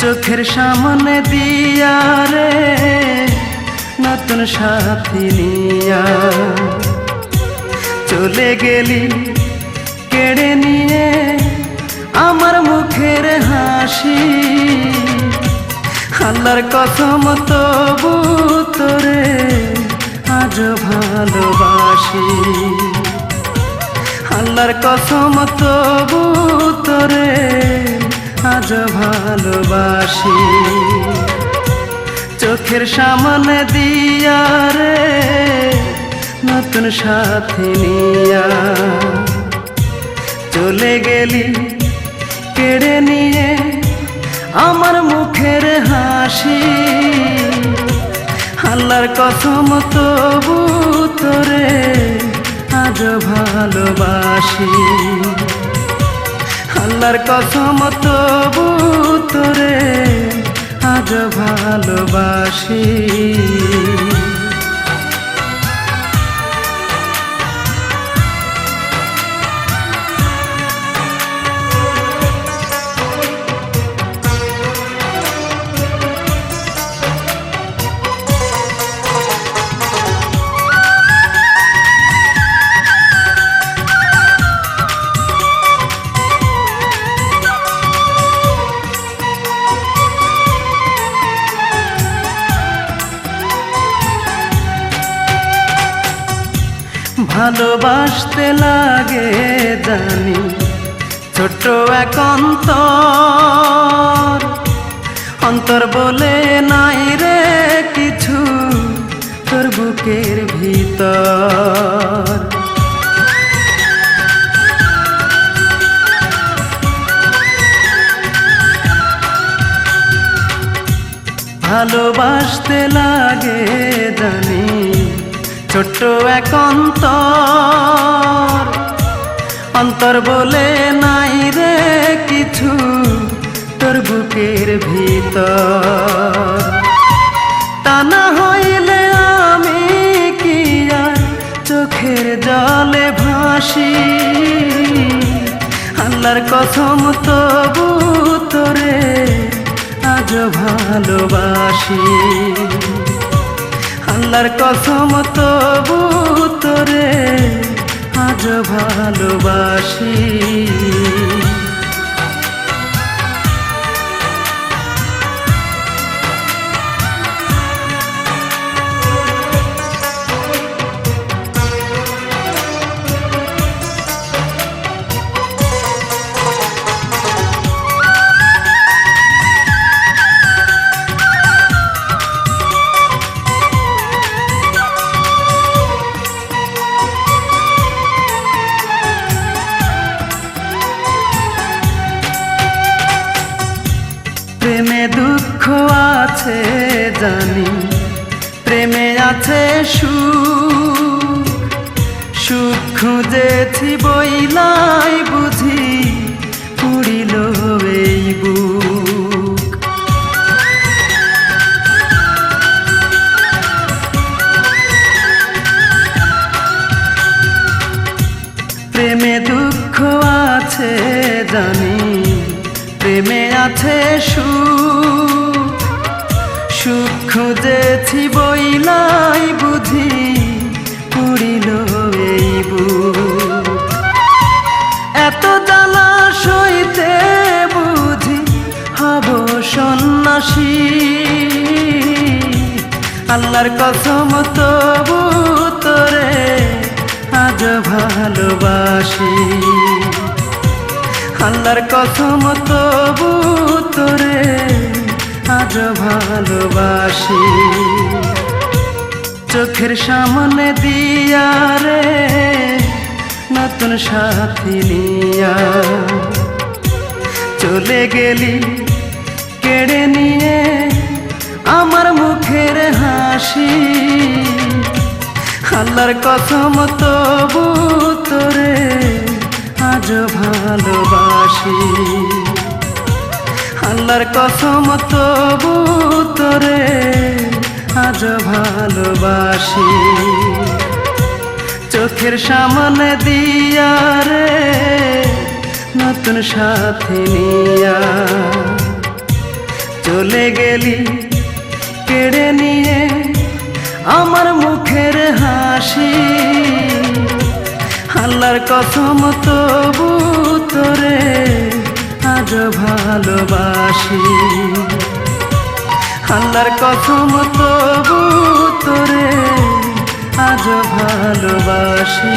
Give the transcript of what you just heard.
চোখের সামনে দিয়া রে নতুন সাথী নিয়া চলে গেলি কেড়ে নিয়ে আমার মুখের হাসি। আল্লাহর কসম তবু তোরে আজ ভালোবাসি। আল্লাহর কসম তবু তোরে আজ ভালোবাসি। চোখের সামনে দিয়া রে নতুন সাথী নিয়া চলে গেলি কেড়ে নিয়ে আমার মুখের হাসি। আল্লাহর কসম তবু তোরে আজ ভালোবাসি। আল্লাহর কসম তবু তোরে আজ ভালোবাসি। ভালোবাসতে লাগে জানি ছোট্ট এক অন্তর, অন্তর বলে নাই রে কিছু তোর বুকের ভিতর। ভালোবাসতে লাগে জানি ছোট্ট এক অন্তর, অন্তর বলে নাই রে কিছু তোর বুকের ভিতর। তা না হইলে আমি কি আর চোখের জলে ভাসি। আল্লাহর কসম তবু তোরে আজ ভালোবাসি। আল্লাহর কসম তবু তোরে আজ ভালোবাসি। প্রেমে দুঃখ আছে জানি, প্রেমে আছে সুখ, সুখ খুঁজেছি বইলাই বুঝি পুরিল এই বুক। প্রেমে দুঃখ আছে জানি, প্রেমে আছে সুখ, সুখ খুঁজেছি বইলাই বুঝি পুরিল এই বুক। এত জ্বালা সইতে বুঝি হব সন্ন্যাসী। আল্লাহর কসম তবু তোরে আজ ভালোবাসি। আল্লাহর কসম তবু তোরে আজ ভালোবাসি। চোখের সামনে দিয়া রে নতুন সাথী নিয়া চলে গেলি কেড়ে নিয়ে আমার মুখের হাসি। আল্লাহর কসম তবু তোরে আজ ভালোবাসি। আল্লাহর কসম তবু তোরে আজ ভালোবাসি। চোখের সামনে দিয়া রে নতুন সাথী নিয়া চলে গেলি কেড়ে নিয়ে আমার মুখের হাসি। আল্লাহর কসম তবু তোরে আজ ভালোবাসি। আল্লাহর কসম তবু তোরে আজ ভালোবাসি।